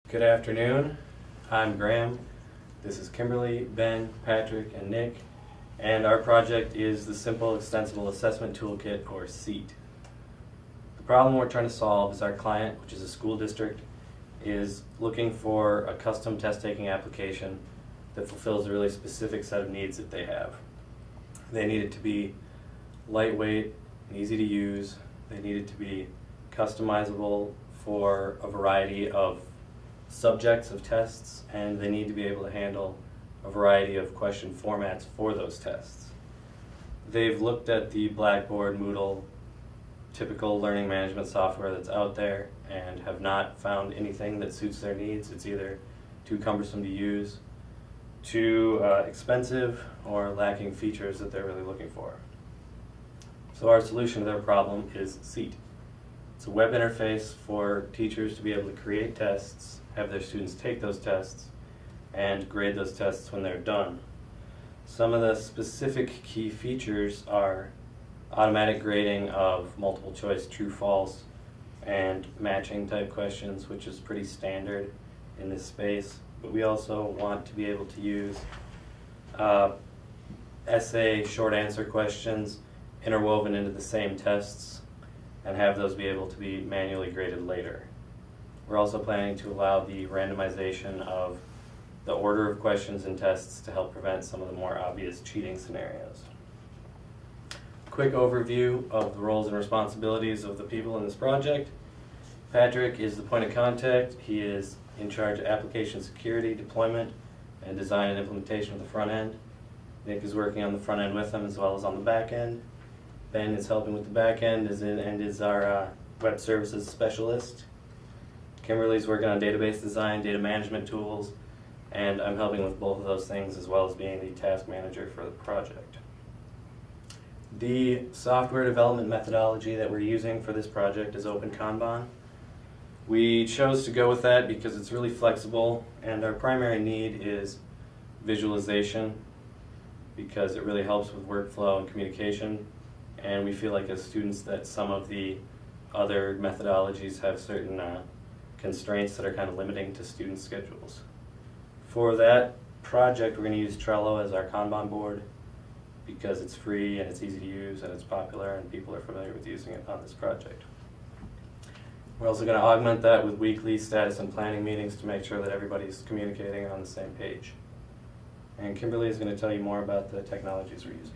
Good afternoon. I'm Graham. This is Kimberly, Ben, Patrick, and Nick. And our project is the Simple Extensible Assessment Toolkit, or SEAT. The problem we're trying to solve is our client, which is a school district, is looking for a custom test-taking application that fulfills a really specific set of needs that they have. They need it to be lightweight and easy to use. They need it to be customizable for a variety of subjects of tests, and they need to be able to handle a variety of question formats for those tests. They've looked at the Blackboard, Moodle, typical learning management software that's out there and have not found anything that suits their needs. It's either too cumbersome to use, too expensive, or lacking features that they're really looking for. So our solution to their problem is SEAT. It's a web interface for teachers to be able to create tests, have their students take those tests, and grade those tests when they're done. Some of the specific key features are automatic grading of multiple choice true false and matching type questions, which is pretty standard in this space. But we also want to be able to use essay short answer questions interwoven into the same tests and have those be able to be manually graded later. We're also planning to allow the randomization of the order of questions and tests to help prevent some of the more obvious cheating scenarios. Quick overview of the roles and responsibilities of the people in this project. Patrick is the point of contact. He is in charge of application security, deployment, and design and implementation of the front end. Nick is working on the front end with him as well as on the back end. Ben is helping with the back end and is our web services specialist. Kimberly's working on database design, data management tools, and I'm helping with both of those things as well as being the task manager for the project. The software development methodology that we're using for this project is Open Kanban. We chose to go with that because it's really flexible, and our primary need is visualization because it really helps with workflow and communication, and we feel like as students that some of the other methodologies have certain constraints that are kind of limiting to student schedules. For that project, we're going to use Trello as our Kanban board because it's free and it's easy to use and it's popular and people are familiar with using it on this project. We're also going to augment that with weekly status and planning meetings to make sure that everybody's communicating on the same page. And Kimberly is going to tell you more about the technologies we're using.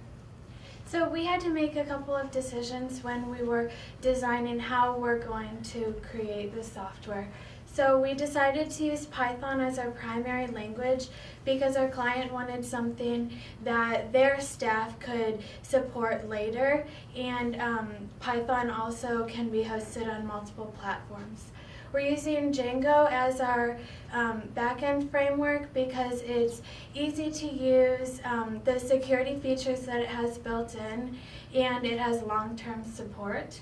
So we had to make a couple of decisions when we were designing how we're going to create the software. So we decided to use Python as our primary language because our client wanted something that their staff could support later, and Python also can be hosted on multiple platforms. We're using Django as our backend framework because it's easy to use, the security features that it has built in, and it has long-term support.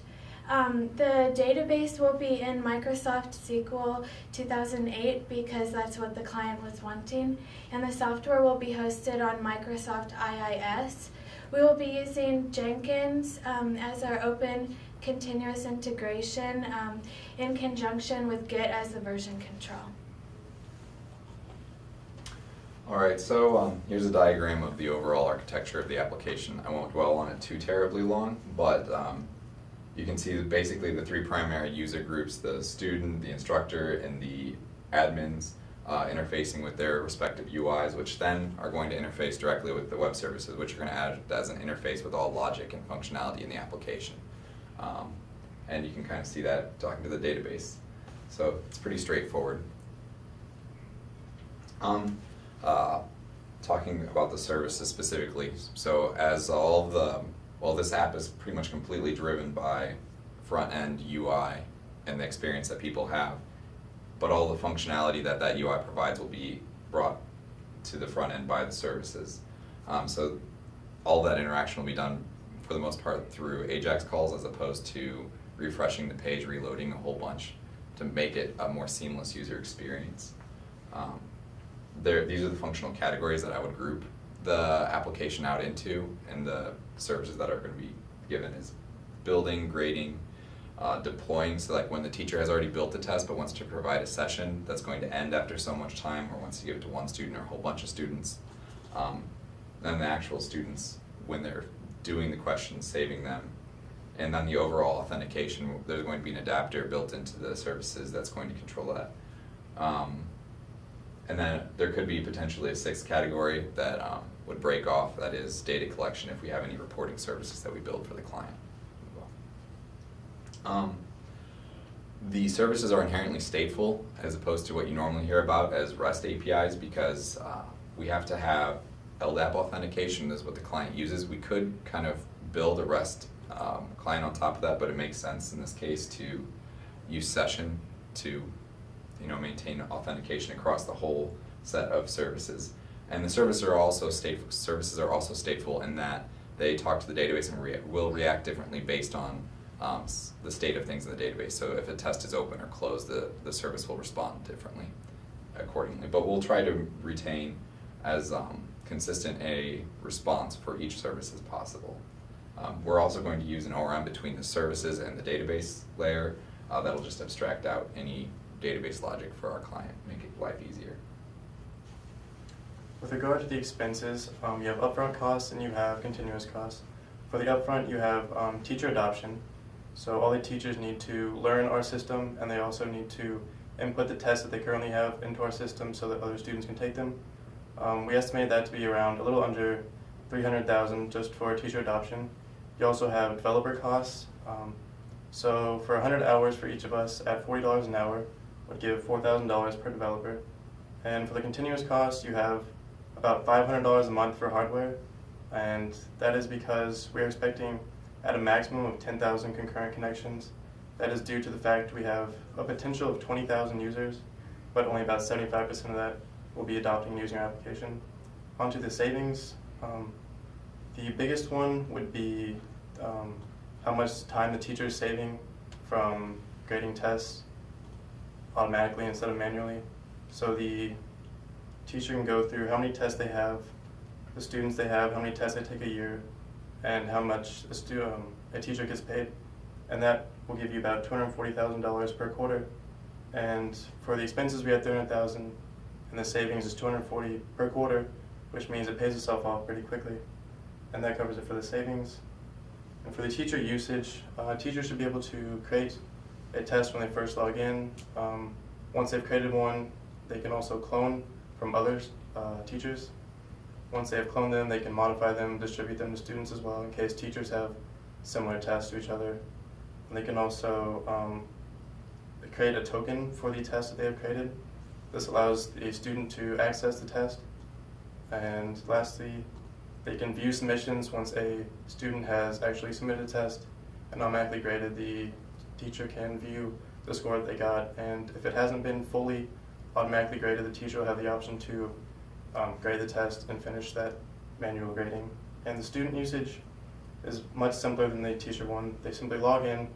The database will be in Microsoft SQL 2008 because that's what the client was wanting, and the software will be hosted on Microsoft IIS. We will be using Jenkins as our open continuous integration in conjunction with Git as the version control. Alright, so here's a diagram of the overall architecture of the application. I won't dwell on it too terribly long, but you can see that basically the three primary user groups, the student, the instructor, and the admins interfacing with their respective UIs, which then are going to interface directly with the web services, which are going to act as an interface with all logic and functionality in the application. And you can kind of see that talking to the database. So it's pretty straightforward. Talking about the services specifically, so as this app is pretty much completely driven by front-end UI and the experience that people have, but all the functionality that that UI provides will be brought to the front end by the services. So all that interaction will be done for the most part through AJAX calls as opposed to refreshing the page, reloading a whole bunch to make it a more seamless user experience. These are the functional categories that I would group the application out into, and the services that are going to be given is building, grading, deploying, so like when the teacher has already built the test but wants to provide a session that's going to end after so much time, or wants to give it to one student or a whole bunch of students, then the actual students, when they're doing the questions, saving them. And then the overall authentication, there's going to be an adapter built into the services that's going to control that. And then there could be potentially a sixth category that would break off, that is data collection, if we have any reporting services that we build for the client. The services are inherently stateful as opposed to what you normally hear about as REST APIs, because we have to have LDAP authentication. This is what the client uses. We could kind of build a REST client on top of that, but it makes sense in this case to use session to maintain authentication across the whole set of services. And the services are also stateful in that they talk to the database and will react differently based on the state of things in the database. So if a test is open or closed, the service will respond differently accordingly. But we'll try to retain as consistent a response for each service as possible. We're also going to use an ORM between the services and the database layer that'll just abstract out any database logic for our client, make it life easier. With regard to the expenses, you have upfront costs and you have continuous costs. For the upfront, you have teacher adoption. So all the teachers need to learn our system, and they also need to input the tests that they currently have into our system so that other students can take them. We estimate that to be around a little under $300,000 just for teacher adoption. You also have developer costs. So for 100 hours for each of us at $40 an hour would give $4,000 per developer. And for the continuous costs, you have about $500 a month for hardware, and that is because we're expecting at a maximum of 10,000 concurrent connections. That is due to the fact we have a potential of 20,000 users, but only about 75% of that will be adopting using our application. Onto the savings, the biggest one would be how much time the teacher is saving from grading tests automatically instead of manually. So the teacher can go through how many tests they have, the students they have, how many tests they take a year, and how much a teacher gets paid. And that will give you about $240,000 per quarter. And for the expenses, we have $300,000, and the savings is $240,000 per quarter, which means it pays itself off pretty quickly. And that covers it for the savings. And for the teacher usage, teachers should be able to create a test when they first log in. Once they've created one, they can also clone from other teachers. Once they have cloned them, they can modify them, distribute them to students as well in case teachers have similar tests to each other. And they can also create a token for the test that they have created. This allows the student to access the test. And lastly, they can view submissions once a student has actually submitted a test and automatically graded. The teacher can view the score that they got, and if it hasn't been fully automatically graded, the teacher will have the option to grade the test and finish that manual grading. And the student usage is much simpler than the teacher one. They simply log in,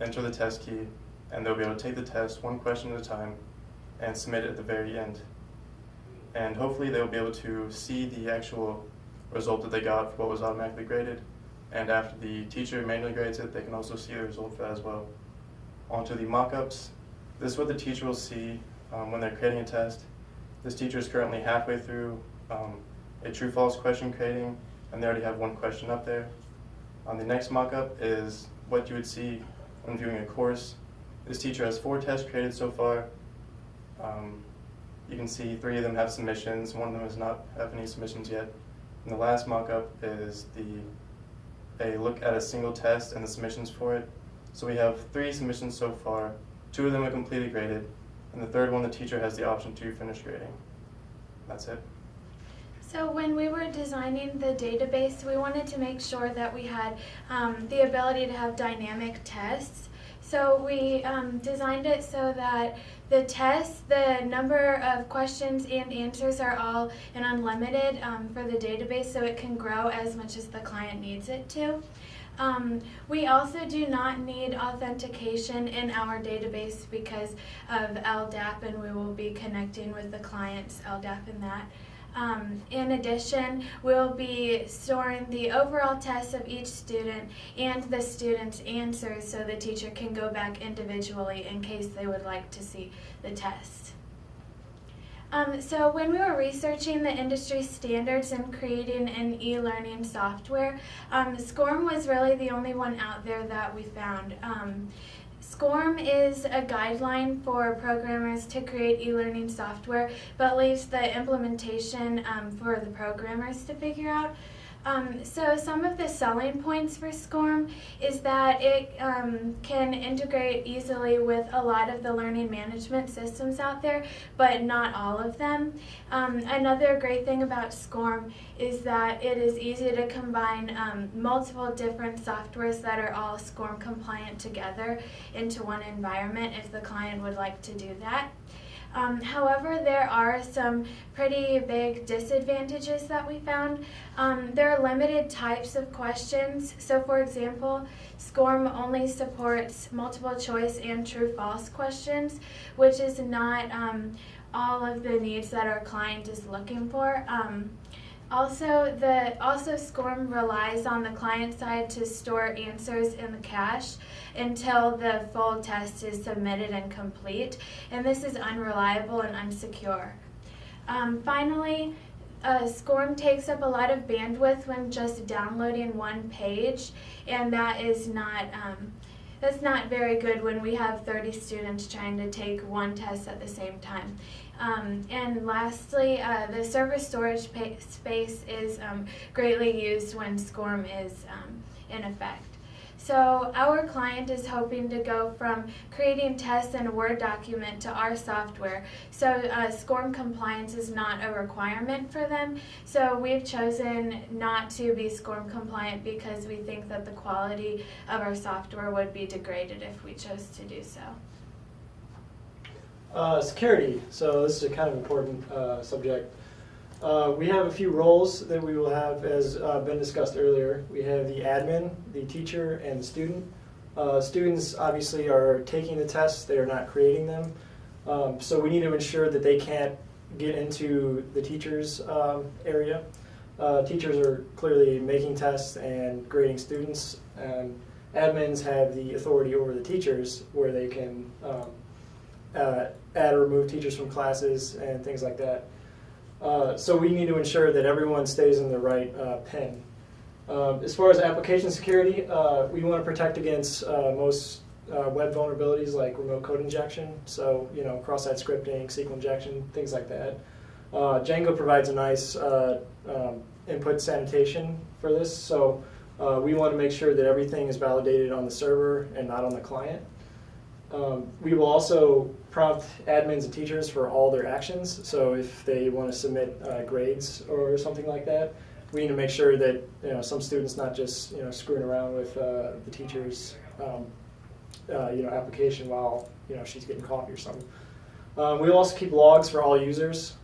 enter the test key, and they'll be able to take the test one question at a time and submit it at the very end. And hopefully they'll be able to see the actual result that they got for what was automatically graded. And after the teacher manually grades it, they can also see the result for that as well. Onto the mock-ups. This is what the teacher will see when they're creating a test. This teacher is currently halfway through a true-false question creating, and they already have one question up there. The next mock-up is what you would see when viewing a course. This teacher has 4 tests created so far. You can see 3 of them have submissions, 1 of them does not have any submissions yet. And the last mock-up is a look at a single test and the submissions for it. So we have 3 submissions so far. 2 of them are completely graded, and the third one the teacher has the option to finish grading. That's it. So when we were designing the database, we wanted to make sure that we had the ability to have dynamic tests. So we designed it so that the tests, the number of questions and answers are all an unlimited for the database, so it can grow as much as the client needs it to. We also do not need authentication in our database because of LDAP, and we will be connecting with the client's LDAP in that. In addition, we'll be storing the overall tests of each student and the student's answers so the teacher can go back individually in case they would like to see the test. So when we were researching the industry standards and creating an e-learning software, SCORM was really the only one out there that we found. SCORM is a guideline for programmers to create e-learning software, but leaves the implementation for the programmers to figure out. So some of the selling points for SCORM is that it can integrate easily with a lot of the learning management systems out there, but not all of them. Another great thing about SCORM is that it is easy to combine multiple different softwares that are all SCORM compliant together into one environment if the client would like to do that. However, there are some pretty big disadvantages that we found. There are limited types of questions. So for example, SCORM only supports multiple choice and true-false questions, which is not all of the needs that our client is looking for. Also, SCORM relies on the client side to store answers in the cache until the full test is submitted and complete, and this is unreliable and unsecure. Finally, SCORM takes up a lot of bandwidth when just downloading one page, and that is that's not very good when we have 30 students trying to take one test at the same time. And lastly, the server storage space is greatly used when SCORM is in effect. So our client is hoping to go from creating tests in a Word document to our software. So SCORM compliance is not a requirement for them. So we've chosen not to be SCORM compliant because we think that the quality of our software would be degraded if we chose to do so. Security. So this is a kind of important subject. We have a few roles that we will have, as been discussed earlier. We have the admin, the teacher, and the student. Students obviously are taking the tests, they are not creating them. So we need to ensure that they can't get into the teacher's area. Teachers are clearly making tests and grading students, and admins have the authority over the teachers where they can add or remove teachers from classes and things like that. So we need to ensure that everyone stays in the right pin. As far as application security, we want to protect against most web vulnerabilities like remote code injection, so cross-site scripting, SQL injection, things like that. Django provides a nice input sanitation for this, so we want to make sure that everything is validated on the server and not on the client. We will also prompt admins and teachers for all their actions. So if they want to submit grades or something like that, we need to make sure that some students not just screwing around with the teacher's application while she's getting coffee or something. We'll also keep logs for all users.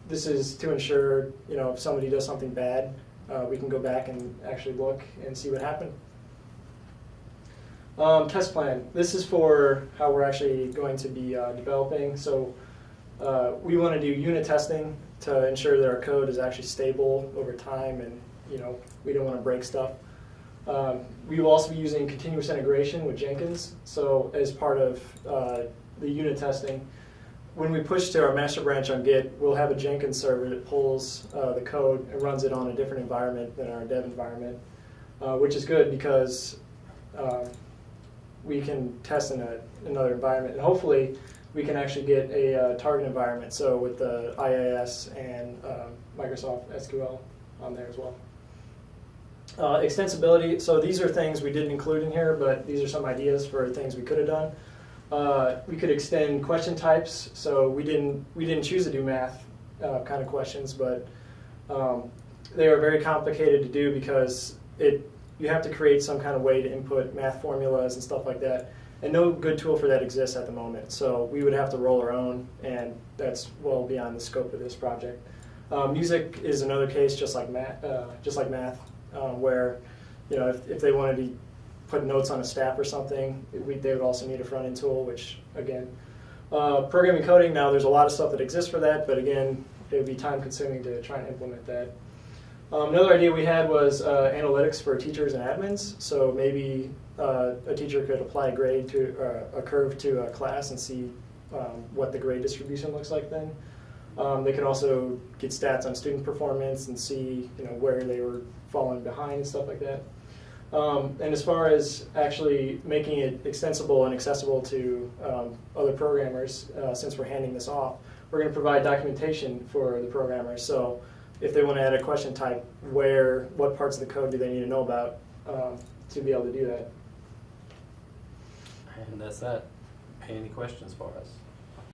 This is to ensure if somebody does something bad, we can go back and actually look and see what happened. Test plan. This is for how we're actually going to be developing. So we want to do unit testing to ensure that our code is actually stable over time, and we don't want to break stuff. We will also be using continuous integration with Jenkins. So as part of the unit testing, when we push to our master branch on Git, we'll have a Jenkins server that pulls the code and runs it on a different environment than our dev environment, which is good because we can test in another environment, and hopefully we can actually get a target environment, so with the IIS and Microsoft SQL on there as well. Extensibility, so these are things we didn't include in here, but these are some ideas for things we could have done. We could extend question types, so we didn't choose to do math kind of questions, but they are very complicated to do because you have to create some kind of way to input math formulas and stuff like that. And no good tool for that exists at the moment. So we would have to roll our own, and that's well beyond the scope of this project. Music is another case, just like math, where if they want to be put notes on a staff or something, they would also need a front-end tool, which again, programming coding, now there's a lot of stuff that exists for that, but again, it would be time consuming to try and implement that. Another idea we had was analytics for teachers and admins. So maybe a teacher could apply a grade to a curve to a class and see what the grade distribution looks like then. They can also get stats on student performance and see where they were falling behind and stuff like that. And as far as actually making it extensible and accessible to other programmers, since we're handing this off, we're going to provide documentation for the programmers. So if they want to add a question type, what parts of the code do they need to know about to be able to do that? And that's that. Any questions for us?